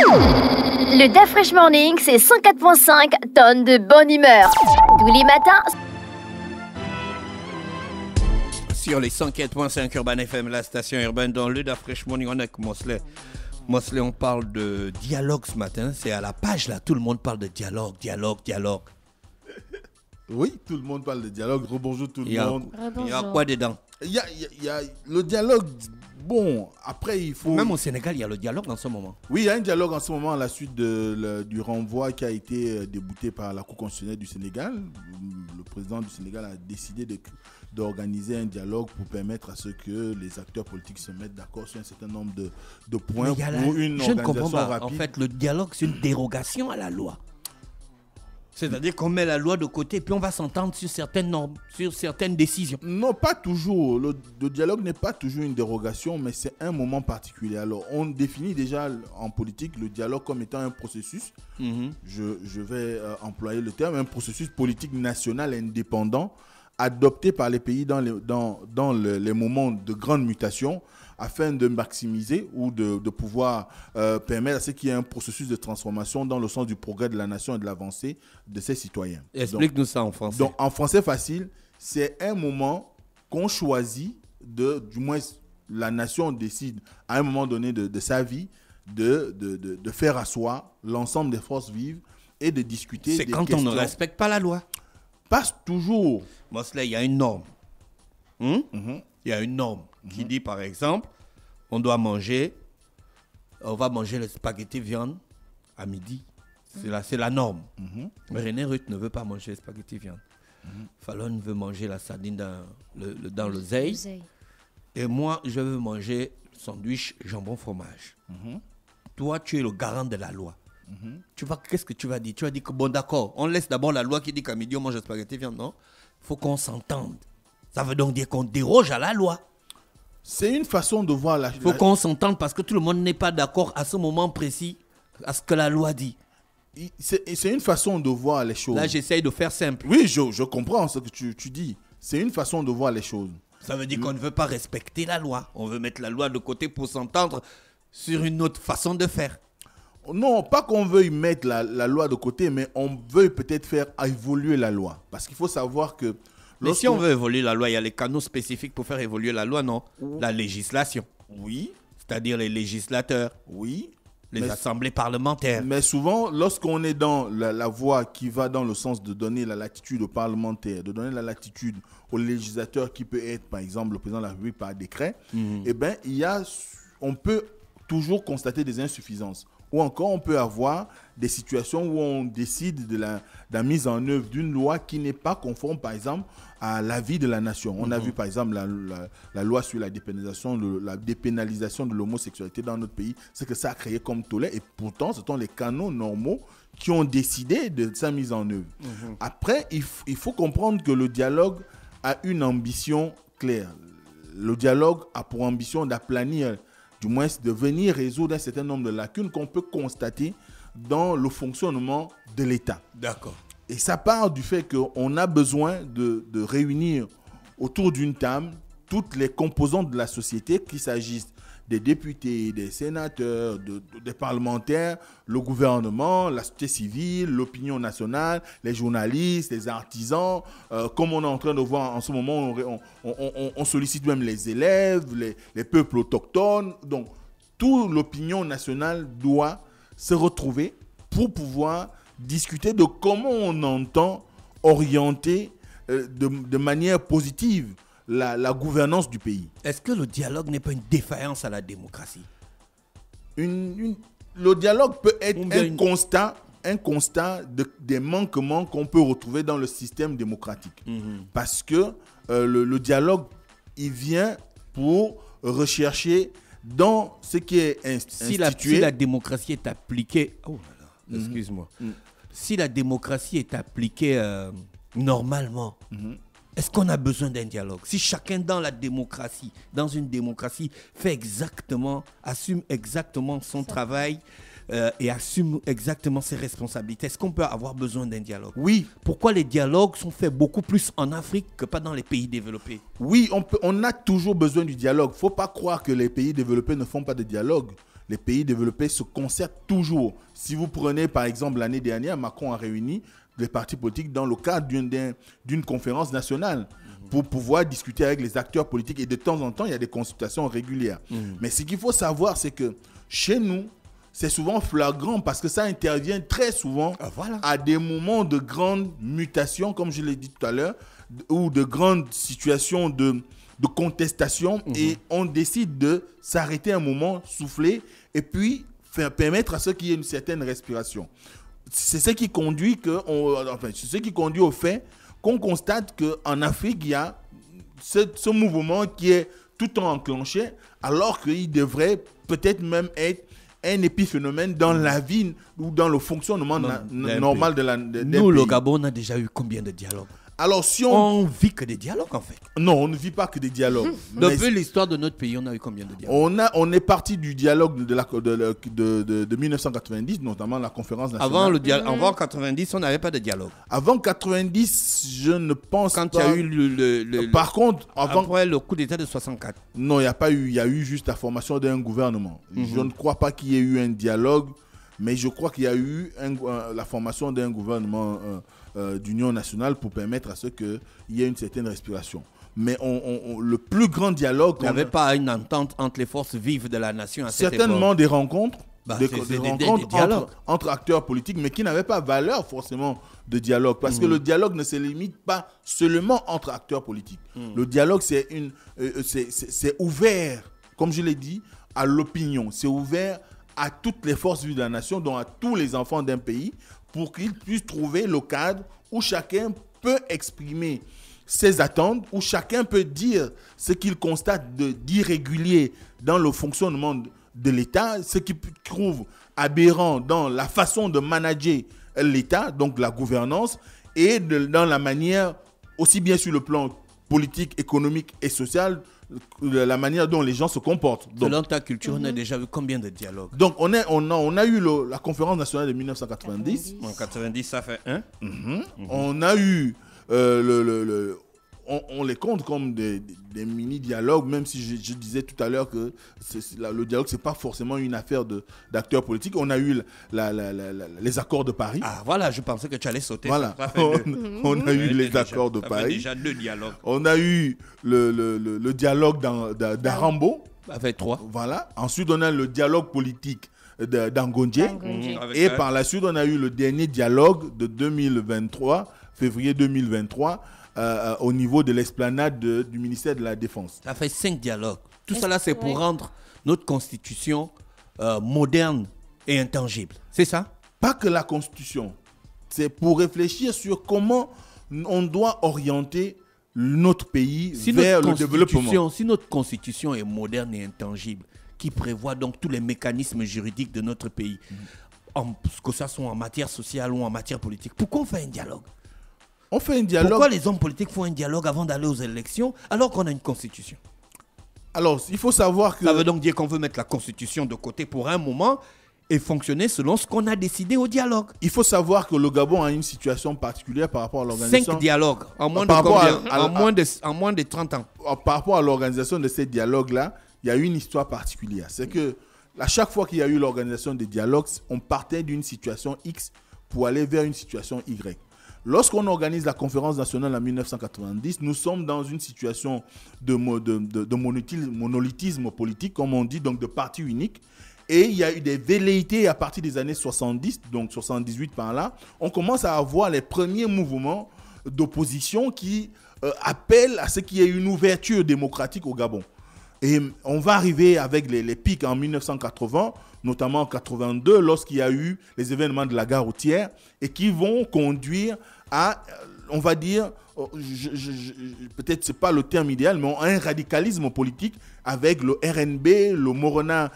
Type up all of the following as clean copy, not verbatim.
Le DAF Fresh Morning, c'est 104.5 tonnes de bonne humeur. Tous les matins. Sur les 104.5 Urban FM, la station urbaine dans le DAF Fresh Morning, on est avec Mosley. Mosley, on parle de dialogue ce matin. C'est à la page là, tout le monde parle de dialogue. Oui, tout le monde parle de dialogue. Rebonjour tout le monde. Il y a quoi dedans? Il y a le dialogue. Bon, après, il faut... Même au Sénégal, il y a le dialogue en ce moment. Oui, il y a un dialogue en ce moment à la suite du renvoi qui a été débouté par la Cour constitutionnelle du Sénégal. Le président du Sénégal a décidé d'organiser un dialogue pour permettre à ce que les acteurs politiques se mettent d'accord sur un certain nombre de points pour une organisation rapide. En fait, le dialogue, c'est une dérogation à la loi. C'est-à-dire qu'on met la loi de côté puis on va s'entendre sur certaines normes, sur certaines décisions. Non, pas toujours. Le dialogue n'est pas toujours une dérogation, mais c'est un moment particulier. Alors, on définit déjà en politique le dialogue comme étant un processus. Je vais employer le terme, un processus politique national indépendant adopté par les pays dans les moments de grande mutation afin de maximiser ou de pouvoir permettre à ce qu'il y ait un processus de transformation dans le sens du progrès de la nation et de l'avancée de ses citoyens. Explique-nous ça en français. Donc, en français facile, c'est un moment qu'on choisit, du moins la nation décide à un moment donné de sa vie de faire asseoir l'ensemble des forces vives et de discuter des questions. C'est quand on ne respecte pas la loi. Pas toujours. Mosley, il y a une norme. Il y a une norme qui dit, par exemple, on va manger le spaghetti viande à midi. C'est la norme. René Ruth ne veut pas manger le spaghetti viande. Fallon veut manger la sardine dans l'oseille. Et moi, je veux manger sandwich jambon fromage. Toi, tu es le garant de la loi. Qu'est-ce que tu vas dire? Tu vas dire que bon, d'accord, on laisse d'abord la loi qui dit qu'à midi, on mange le spaghetti viande, non? Il faut qu'on s'entende. Ça veut donc dire qu'on déroge à la loi. C'est une façon de voir la... Il faut qu'on s'entende parce que tout le monde n'est pas d'accord à ce moment précis à ce que la loi dit. C'est une façon de voir les choses. Là, j'essaye de faire simple. Oui, je comprends ce que tu dis. C'est une façon de voir les choses. Ça veut dire qu'on ne veut pas respecter la loi. On veut mettre la loi de côté pour s'entendre sur une autre façon de faire. Non, pas qu'on veuille mettre la loi de côté, mais on veut peut-être faire évoluer la loi. Parce qu'il faut savoir que... Mais si on veut évoluer la loi, il y a les canaux spécifiques pour faire évoluer la loi, non? La législation. Oui. C'est-à-dire les législateurs. Oui. Les assemblées parlementaires. Mais souvent, lorsqu'on est dans la voie qui va dans le sens de donner la latitude aux parlementaires, de donner la latitude aux législateurs qui peut être, par exemple, le président de la République par décret, eh bien, on peut toujours constater des insuffisances. Ou encore, on peut avoir des situations où on décide de la mise en œuvre d'une loi qui n'est pas conforme, par exemple, à la vie de la nation. On a vu, par exemple, la loi sur la dépénalisation de l'homosexualité dans notre pays, ce que ça a créé comme tollé. Et pourtant, ce sont les canaux normaux qui ont décidé de sa mise en œuvre. Après, il faut comprendre que le dialogue a une ambition claire. Le dialogue a pour ambition d'aplanir, du moins de venir résoudre un certain nombre de lacunes qu'on peut constater dans le fonctionnement de l'État. D'accord. Et ça part du fait qu'on a besoin de réunir autour d'une table toutes les composantes de la société, qu'il s'agisse des députés, des sénateurs, des parlementaires, le gouvernement, la société civile, l'opinion nationale, les journalistes, les artisans. Comme on est en train de voir en ce moment, on sollicite même les élèves, les peuples autochtones. Donc, toute l'opinion nationale doit se retrouver pour pouvoir discuter de comment on entend orienter de manière positive la gouvernance du pays. Est-ce que le dialogue n'est pas une défaillance à la démocratie? Le dialogue peut être un constat des manquements qu'on peut retrouver dans le système démocratique. Parce que le dialogue, il vient pour rechercher dans ce qui est institué. Si la démocratie est appliquée... Oh là là, excuse-moi. Si la démocratie est appliquée normalement, est-ce qu'on a besoin d'un dialogue? Si chacun dans une démocratie, assume exactement son travail et assume exactement ses responsabilités, est-ce qu'on peut avoir besoin d'un dialogue? Oui. Pourquoi les dialogues sont faits beaucoup plus en Afrique que pas dans les pays développés? Oui, on a toujours besoin du dialogue. Il ne faut pas croire que les pays développés ne font pas de dialogue. les pays développés se concertent toujours. Si vous prenez par exemple l'année dernière, Macron a réuni les partis politiques dans le cadre d'une conférence nationale pour pouvoir discuter avec les acteurs politiques. Et de temps en temps, il y a des consultations régulières. Mais ce qu'il faut savoir, c'est que chez nous, c'est souvent flagrant parce que ça intervient très souvent à des moments de grande mutation, comme je l'ai dit tout à l'heure, ou de grandes situations de contestation. Et on décide de s'arrêter un moment, souffler, et puis permettre à ceux qui aient une certaine respiration. C'est ce qui conduit au fait qu'on constate qu'en Afrique, il y a ce mouvement qui est tout en enclenché, alors qu'il devrait peut-être même être un épiphénomène dans la vie ou dans le fonctionnement normal d'un pays. Nous, le Gabon, on a déjà eu combien de dialogues? Alors, si on vit que des dialogues, en fait. Non, on ne vit pas que des dialogues. Depuis l'histoire de notre pays, on a eu combien de dialogues? On est parti du dialogue de 1990, notamment la conférence nationale. Avant 1990, on n'avait pas de dialogue. Avant 1990, je ne pense pas. Quand il y a eu Par contre, après le coup d'État de 64. Non, il n'y a pas eu. Il y a eu juste la formation d'un gouvernement. Je ne crois pas qu'il y ait eu un dialogue, mais je crois qu'il y a eu la formation d'un gouvernement d'union nationale pour permettre à ce qu'il y ait une certaine respiration. Mais le plus grand dialogue... Il n'y avait pas une entente entre les forces vives de la nation à cette époque. Certainement des rencontres, des dialogues entre acteurs politiques, mais qui n'avaient pas valeur forcément de dialogue. Parce que le dialogue ne se limite pas seulement entre acteurs politiques. Le dialogue, c'est ouvert, comme je l'ai dit, à l'opinion. C'est ouvert à toutes les forces vives de la nation, donc à tous les enfants d'un pays, pour qu'ils puissent trouver le cadre où chacun peut exprimer ses attentes, où chacun peut dire ce qu'il constate d'irrégulier dans le fonctionnement de l'État, ce qu'il trouve aberrant dans la façon de manager l'État, donc la gouvernance, et dans la manière, aussi bien sur le plan politique, économique et social, la manière dont les gens se comportent. Donc, selon ta culture, on a déjà vu combien de dialogues? Donc, on a eu la conférence nationale de 1990. En 90, ça fait un. On a eu on les compte comme des mini-dialogues, même si je disais tout à l'heure que le dialogue, ce n'est pas forcément une affaire d'acteurs politiques. On a eu les accords de Paris. Ah, voilà, je pensais que tu allais sauter. Voilà, on a eu les accords de Paris. Déjà 2 dialogues. On a eu le dialogue d'Arambo. Avec 3. Voilà. Ensuite, on a le dialogue politique d'Angondje. Et par la suite, on a eu le dernier dialogue de 2023, février 2023, au niveau de l'esplanade du ministère de la Défense. Ça fait 5 dialogues. Tout cela, c'est pour rendre notre constitution moderne et intangible. C'est ça? Pas que la constitution. C'est pour réfléchir sur comment on doit orienter notre pays vers le développement. Si notre constitution est moderne et intangible, qui prévoit donc tous les mécanismes juridiques de notre pays, que ce soit en matière sociale ou en matière politique, pourquoi on fait un dialogue? On fait un dialogue. Pourquoi les hommes politiques font un dialogue avant d'aller aux élections alors qu'on a une constitution? Alors, il faut savoir que... Ça veut donc dire qu'on veut mettre la constitution de côté pour un moment et fonctionner selon ce qu'on a décidé au dialogue. Il faut savoir que le Gabon a une situation particulière par rapport à l'organisation... 5 dialogues en moins de combien? En moins de 30 ans. Par rapport à l'organisation de ces dialogues-là, il y a une histoire particulière. C'est que à chaque fois qu'il y a eu l'organisation des dialogues, on partait d'une situation X pour aller vers une situation Y. Lorsqu'on organise la conférence nationale en 1990, nous sommes dans une situation de monolithisme politique, comme on dit, donc de parti unique. Et il y a eu des velléités à partir des années 70, donc 78 par là. On commence à avoir les premiers mouvements d'opposition qui appellent à ce qu'il y ait une ouverture démocratique au Gabon. Et on va arriver avec les pics en 1980, notamment en 82, lorsqu'il y a eu les événements de la gare routière et qui vont conduire à, on va dire, peut-être ce n'est pas le terme idéal, mais un radicalisme politique avec le RNB, le Morona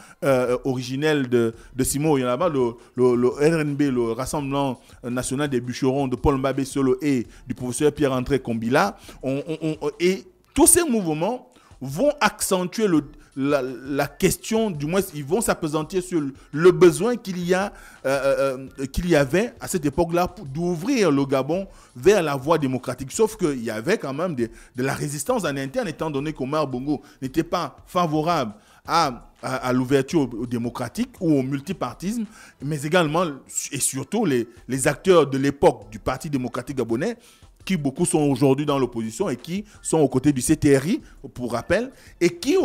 originel de Simon Oyonaba, le RNB, le Rassemblement national des bûcherons de Paul Mbabé Solo et du professeur Pierre-André Kombila. Et tous ces mouvements vont accentuer la question, du moins ils vont s'appesantir sur le besoin qu'il y avait à cette époque-là d'ouvrir le Gabon vers la voie démocratique. Sauf qu'il y avait quand même de la résistance en interne, étant donné qu'Omar Bongo n'était pas favorable à l'ouverture au démocratique ou au multipartisme, mais également et surtout les acteurs de l'époque du Parti démocratique gabonais, qui beaucoup sont aujourd'hui dans l'opposition et qui sont aux côtés du CTRI, pour rappel, et qui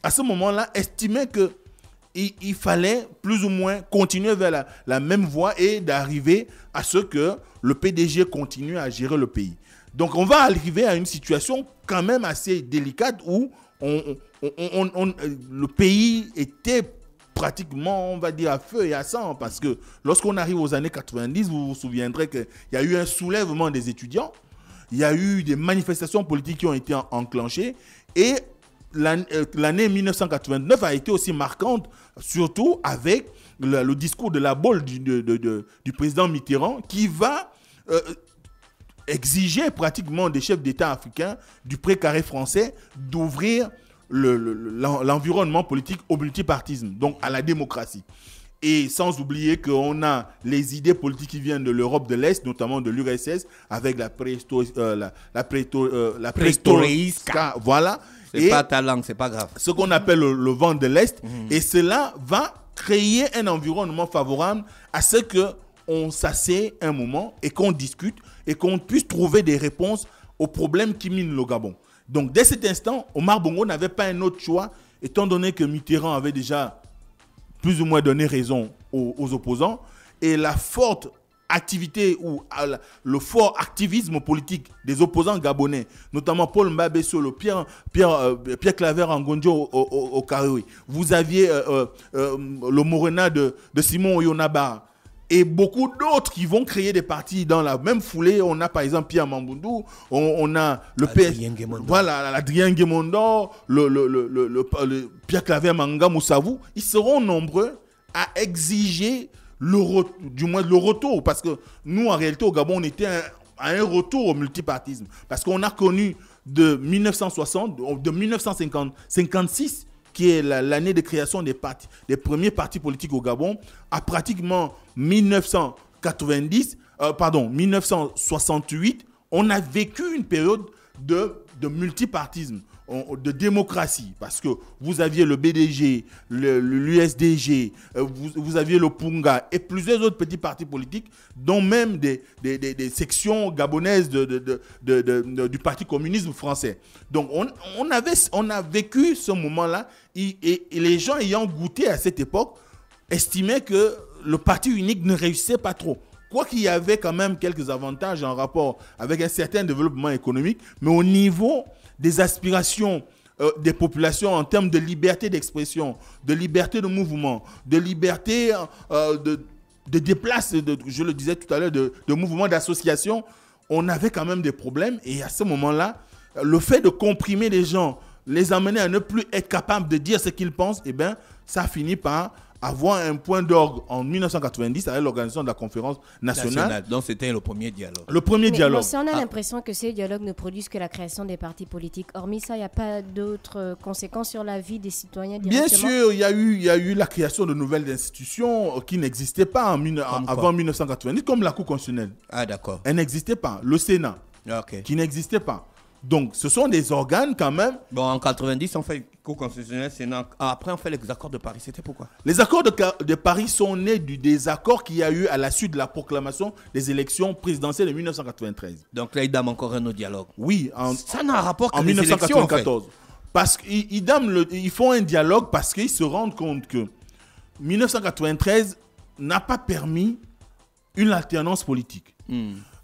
à ce moment-là, estimaient qu'il fallait plus ou moins continuer vers la même voie et d'arriver à ce que le PDG continue à gérer le pays. Donc on va arriver à une situation quand même assez délicate où le pays était pratiquement, on va dire, à feu et à sang, parce que lorsqu'on arrive aux années 90, vous vous souviendrez qu'il y a eu un soulèvement des étudiants, il y a eu des manifestations politiques qui ont été enclenchées, et l'année 1989 a été aussi marquante, surtout avec le discours de la bolle du président Mitterrand, qui va exiger pratiquement des chefs d'État africains du précaré français d'ouvrir l'environnement politique au multipartisme, donc à la démocratie. Et sans oublier qu'on a les idées politiques qui viennent de l'Europe de l'Est, notamment de l'URSS, avec la préhistorisca, voilà. C'est pas ta langue, c'est pas grave. Ce qu'on appelle le vent de l'Est. Et cela va créer un environnement favorable à ce qu'on s'assied un moment et qu'on discute et qu'on puisse trouver des réponses aux problèmes qui minent le Gabon. Donc, dès cet instant, Omar Bongo n'avait pas un autre choix, étant donné que Mitterrand avait déjà plus ou moins donné raison aux opposants. Et la forte activité ou le fort activisme politique des opposants gabonais, notamment Paul Mbabesso, Pierre Claver Ngonjo au Karoui. Vous aviez le Morena de Simon Oyonaba, et beaucoup d'autres qui vont créer des partis dans la même foulée. On a par exemple Pierre Mamboundou, on a le Adrien Guémondo, le Pierre Claver Manga Moussavou. Ils seront nombreux à exiger le retour, parce que nous en réalité au Gabon on était à un retour au multipartisme, parce qu'on a connu de 1956 qui est l'année de création des premiers partis politiques au Gabon, à pratiquement 1968, on a vécu une période de multipartisme, de démocratie, parce que vous aviez le BDG, l'USDG, vous aviez le Punga et plusieurs autres petits partis politiques, dont même des sections gabonaises du Parti communiste français. Donc on a vécu ce moment-là, et les gens ayant goûté à cette époque estimaient que le parti unique ne réussissait pas trop. Quoi qu'il y avait quand même quelques avantages en rapport avec un certain développement économique, mais au niveau des aspirations des populations en termes de liberté d'expression, de liberté de mouvement, de liberté de déplacer, je le disais tout à l'heure, de mouvement d'association, on avait quand même des problèmes. Et à ce moment-là, le fait de comprimer les gens, les amener à ne plus être capables de dire ce qu'ils pensent, eh bien, ça finit par avoir un point d'orgue en 1990 avec l'organisation de la conférence nationale. Donc c'était le premier dialogue. Le premier dialogue. Mais on a l'impression que ces dialogues ne produisent que la création des partis politiques. Hormis ça, il n'y a pas d'autres conséquences sur la vie des citoyens directement? Bien sûr, il y a eu la création de nouvelles institutions qui n'existaient pas avant 1990, comme la Cour constitutionnelle. Ah d'accord. Elle n'existait pas. Le Sénat, qui n'existait pas. Donc, ce sont des organes quand même. Bon, en 90, on fait le Cour constitutionnelle, Sénat. Après, on fait les accords de Paris. C'était pourquoi? Les accords de Paris sont nés du désaccord qu'il y a eu à la suite de la proclamation des élections présidentielles de 1993. Donc là, il dame encore un autre dialogue. Oui. Ça n'a un rapport en 1994. Parce qu'ils font un dialogue parce qu'ils se rendent compte que 1993 n'a pas permis une alternance politique.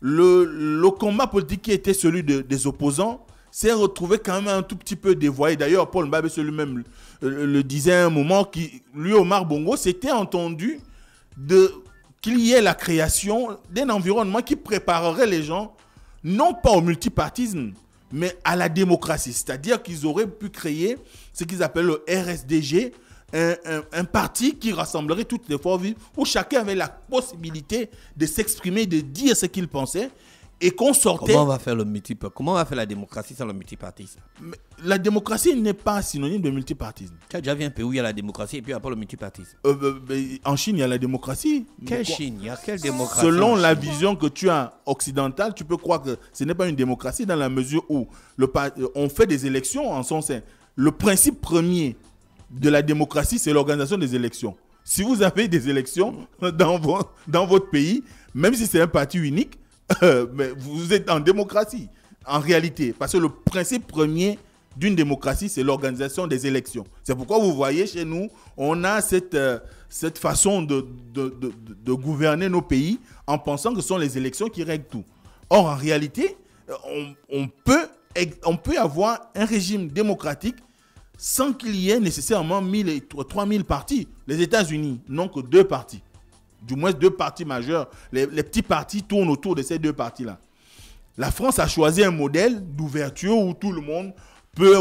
Le combat politique qui était celui des opposants s'est retrouvé quand même un tout petit peu dévoyé. D'ailleurs, Paul Mbabesso lui-même le disait à un moment, lui, Omar Bongo, s'était entendu qu'il y ait la création d'un environnement qui préparerait les gens, non pas au multipartisme, mais à la démocratie. C'est-à-dire qu'ils auraient pu créer ce qu'ils appellent le RSDG, un parti qui rassemblerait toutes les forces vives, où chacun avait la possibilité de s'exprimer, de dire ce qu'il pensait, et qu'on sortait... Comment on va faire la démocratie sans le multipartisme? La démocratie n'est pas synonyme de multipartisme. Tu as déjà vu un pays où il y a la démocratie et puis après le multipartisme? En Chine, il y a la démocratie. Quelle Chine? Il y a quelle démocratie? Selon la vision que tu as occidentale, tu peux croire que ce n'est pas une démocratie dans la mesure où on fait des élections en son sein. Le principe premier de la démocratie, c'est l'organisation des élections. Si vous avez des élections dans votre pays, même si c'est un parti unique, mais vous êtes en démocratie, en réalité. Parce que le principe premier d'une démocratie, c'est l'organisation des élections. C'est pourquoi vous voyez chez nous, on a cette façon de gouverner nos pays en pensant que ce sont les élections qui règlent tout. Or, en réalité, on peut avoir un régime démocratique sans qu'il y ait nécessairement 1000 et 3000 partis. Les États-Unis n'ont que 2 partis. Du moins 2 partis majeurs. Les petits partis tournent autour de ces 2 partis-là. La France a choisi un modèle d'ouverture où tout le monde peut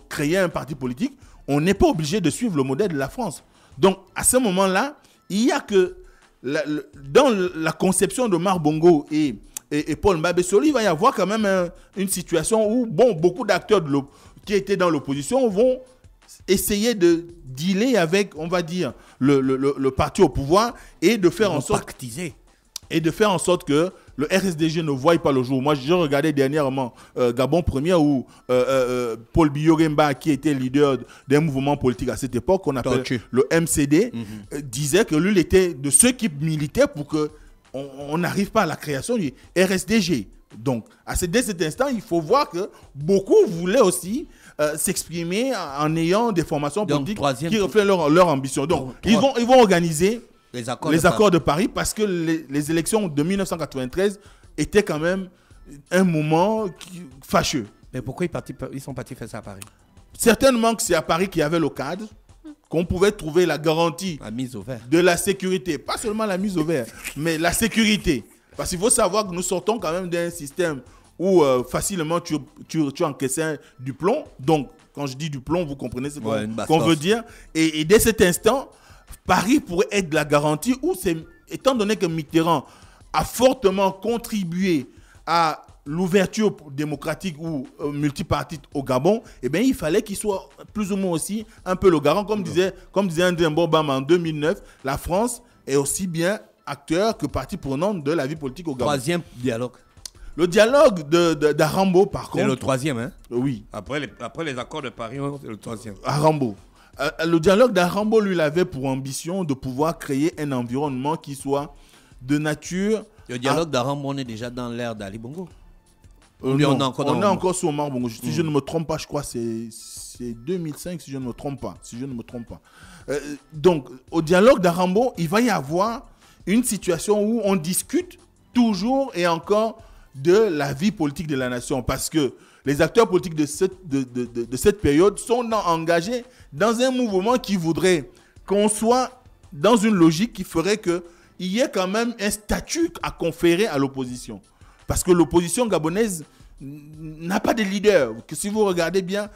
créer un parti politique. On n'est pas obligé de suivre le modèle de la France. Donc, à ce moment-là, il y a que dans la conception de Omar Bongo et Paul Mbabesoli, il va y avoir quand même une situation où beaucoup d'acteurs qui étaient dans l'opposition vont essayer de dealer avec, on va dire, le parti au pouvoir et de faire en sorte que le RSDG ne voie pas le jour. Moi, j'ai regardé dernièrement Gabon Premier où Paul Biyoremba, qui était leader d'un mouvement politique à cette époque, qu'on appelle le MCD, disait que lui, il était de ceux qui militaient pour qu'on n'arrive pas à la création du RSDG. Donc, dès cet instant, il faut voir que beaucoup voulaient aussi s'exprimer en ayant des formations politiques qui reflètent leur ambition. Donc, ils vont organiser les accords de Paris parce que les élections de 1993 étaient quand même un moment fâcheux. Mais pourquoi ils sont partis faire ça à Paris? Certainement que c'est à Paris qu'il y avait le cadre, qu'on pouvait trouver la garantie de la sécurité. Pas seulement la mise au vert, mais la sécurité. Parce qu'il faut savoir que nous sortons quand même d'un système où facilement tu encaissais du plomb. Donc, quand je dis du plomb, vous comprenez ce qu'on veut dire. Et dès cet instant, Paris pourrait être la garantie où, étant donné que Mitterrand a fortement contribué à l'ouverture démocratique ou multipartite au Gabon, eh bien, il fallait qu'il soit plus ou moins aussi un peu le garant. Comme disait André Mbobama en 2009, la France est aussi bien acteur que partie prenante de la vie politique au Gabon. 3e dialogue. Le dialogue d'Arambo, par contre... C'est le 3e, hein? Oui. Après les accords de Paris, c'est le 3e. Arambo. Le dialogue d'Arambo, lui, il avait pour ambition de pouvoir créer un environnement qui soit de nature... Le dialogue d'Arambo, on est déjà dans l'ère d'Ali Bongo. On est encore sur Omar Bongo. Si je ne me trompe pas, je crois que c'est 2005, si je ne me trompe pas. Donc, au dialogue d'Arambo, il va y avoir une situation où on discute toujours et encore de la vie politique de la nation. Parce que les acteurs politiques de cette période sont engagés dans un mouvement qui voudrait qu'on soit dans une logique qui ferait qu'il y ait quand même un statut à conférer à l'opposition. Parce que l'opposition gabonaise n'a pas de leader. Que si vous regardez bien,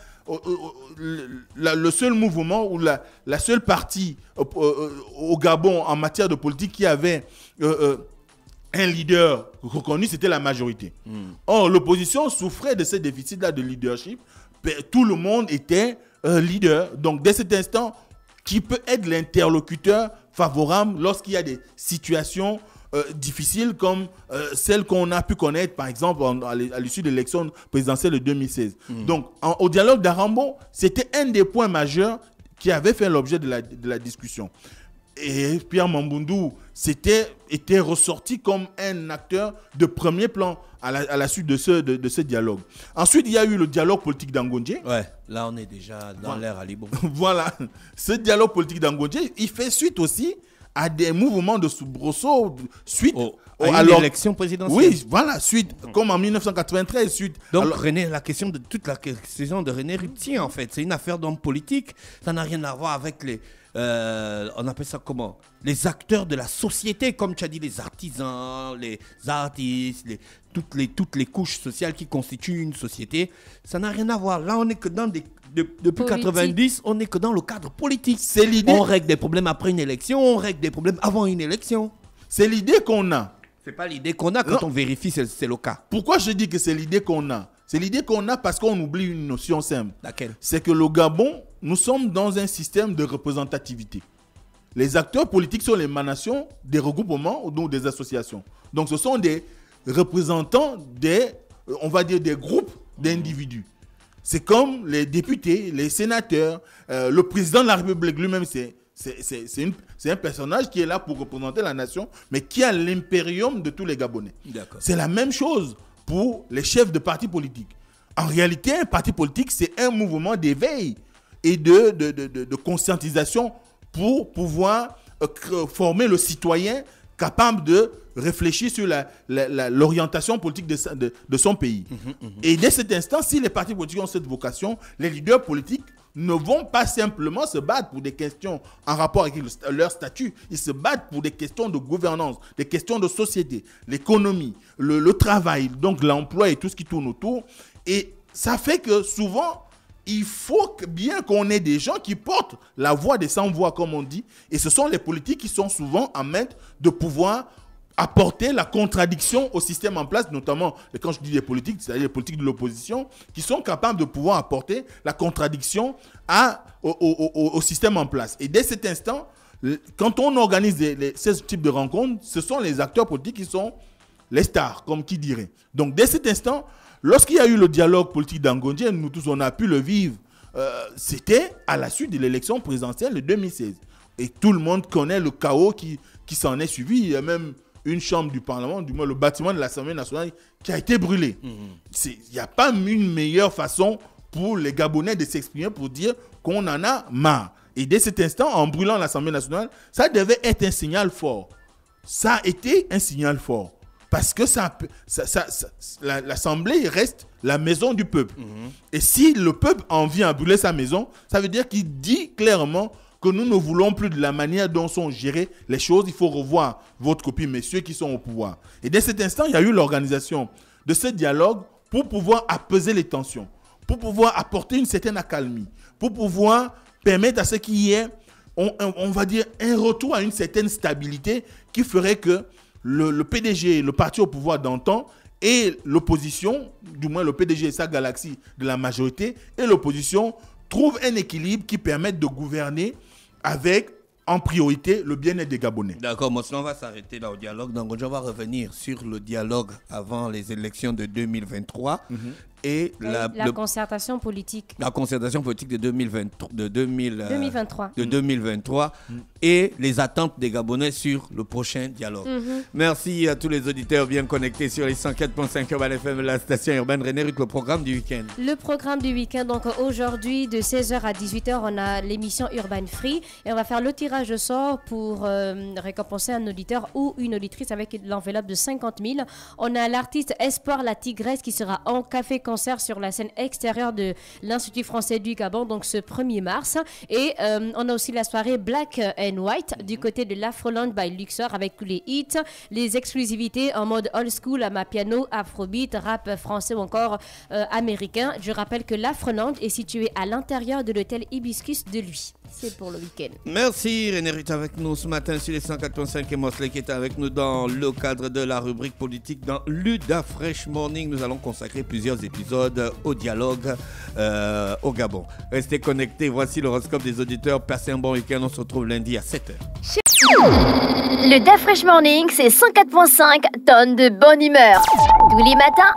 le seul mouvement ou la seule partie au Gabon en matière de politique qui avait un leader reconnu, c'était la majorité. Or, l'opposition souffrait de ce déficit-là de leadership. Tout le monde était leader. Donc, dès cet instant, qui peut être l'interlocuteur favorable lorsqu'il y a des situations difficiles comme celles qu'on a pu connaître, par exemple, à l'issue de l'élection présidentielle de 2016. Donc, au dialogue d'Arambo, c'était un des points majeurs qui avait fait l'objet de la discussion. Et Pierre Mamboundou était ressorti comme un acteur de premier plan à la suite de ce dialogue. Ensuite, il y a eu le dialogue politique d'Angondje. Ouais, là on est déjà dans l'ère Ali Bongo. Voilà, ce dialogue politique d'Angondje, il fait suite aussi à des mouvements de soubresaut suite à une élection présidentielle. Oui, voilà, comme en 1993. Donc, René, toute la question de René Ruptier, en fait, c'est une affaire d'homme politique. Ça n'a rien à voir avec on appelle ça comment? Les acteurs de la société, comme tu as dit, les artisans, les artistes, toutes les couches sociales qui constituent une société. Ça n'a rien à voir. Là, on est que dans depuis 90, on n'est que dans le cadre politique. C'est l'idée. On règle des problèmes après une élection, on règle des problèmes avant une élection. C'est l'idée qu'on a. C'est pas l'idée qu'on a quand on vérifie, c'est le cas. Pourquoi je dis que c'est l'idée qu'on a? C'est l'idée qu'on a parce qu'on oublie une notion simple. Laquelle? C'est que le Gabon, nous sommes dans un système de représentativité. Les acteurs politiques sont l'émanation des regroupements ou donc des associations. Donc ce sont des représentants on va dire des groupes d'individus. C'est comme les députés, les sénateurs, le président de la République lui-même, c'est un personnage qui est là pour représenter la nation, mais qui a l'impérium de tous les Gabonais. C'est la même chose pour les chefs de partis politiques. En réalité, un parti politique, c'est un mouvement d'éveil et de conscientisation pour pouvoir former le citoyen capable de réfléchir sur l'orientation politique de son pays. Et dès cet instant, si les partis politiques ont cette vocation, les leaders politiques ne vont pas simplement se battre pour des questions en rapport avec leur statut. Ils se battent pour des questions de gouvernance, des questions de société, l'économie, le travail, donc l'emploi et tout ce qui tourne autour. Et ça fait que souvent, il faut bien qu'on ait des gens qui portent la voix des sans-voix, comme on dit. Et ce sont les politiques qui sont souvent à même de pouvoir apporter la contradiction au système en place, notamment, et quand je dis les politiques, c'est-à-dire les politiques de l'opposition, qui sont capables de pouvoir apporter la contradiction au système en place. Et dès cet instant, quand on organise ces types de rencontres, ce sont les acteurs politiques qui sont les stars, comme qui dirait. Donc, dès cet instant, lorsqu'il y a eu le dialogue politique d'Angodje, nous tous, on a pu le vivre. C'était à la suite de l'élection présidentielle de 2016. Et tout le monde connaît le chaos qui s'en est suivi. Il y a même une chambre du Parlement, du moins le bâtiment de l'Assemblée nationale, qui a été brûlé. Il n'y a pas une meilleure façon pour les Gabonais de s'exprimer pour dire qu'on en a marre. Et dès cet instant, en brûlant l'Assemblée nationale, ça devait être un signal fort. Ça a été un signal fort. Parce que l'Assemblée reste la maison du peuple. Et si le peuple en vient à brûler sa maison, ça veut dire qu'il dit clairement que nous ne voulons plus de la manière dont sont gérées les choses. Il faut revoir votre copie, messieurs qui sont au pouvoir. Et dès cet instant, il y a eu l'organisation de ce dialogue pour pouvoir apaiser les tensions, pour pouvoir apporter une certaine accalmie, pour pouvoir permettre à ce qu'il y ait, on va dire, un retour à une certaine stabilité qui ferait que le PDG, le parti au pouvoir d'antan, et l'opposition, du moins le PDG et sa galaxie de la majorité, et l'opposition trouvent un équilibre qui permette de gouverner avec, en priorité, le bien-être des Gabonais. D'accord, maintenant on va s'arrêter là au dialogue. Donc on va revenir sur le dialogue avant les élections de 2023. Et la concertation politique. La concertation politique de 2023. De 2023 et les attentes des Gabonais sur le prochain dialogue. Merci à tous les auditeurs bien connectés sur les 104.5 Urban FM, la station urbaine. René Ruc, le programme du week-end. Le programme du week-end, donc aujourd'hui de 16h à 18h, on a l'émission Urban Free et on va faire le tirage au sort pour récompenser un auditeur ou une auditrice avec l'enveloppe de 50 000. On a l'artiste Espoir la Tigresse qui sera en café concert sur la scène extérieure de l'Institut français du Gabon, donc ce 1er mars. Et on a aussi la soirée Black and White du côté de l'Afroland by Luxor avec tous les hits, les exclusivités en mode old school, amapiano, afrobeat, rap français ou encore américain. Je rappelle que l'Afroland est situé à l'intérieur de l'hôtel Hibiscus de Lui. C'est pour le week-end. Merci René Ruth avec nous ce matin sur les 104.5 et Mosley qui est avec nous dans le cadre de la rubrique politique dans Luda Fresh Morning. Nous allons consacrer plusieurs épisodes au dialogue au Gabon. Restez connectés, voici l'horoscope des auditeurs. Passez un bon week-end, on se retrouve lundi à 7h. Le Da Fresh Morning, c'est 104.5 tonnes de bonne humeur. Tous les matins,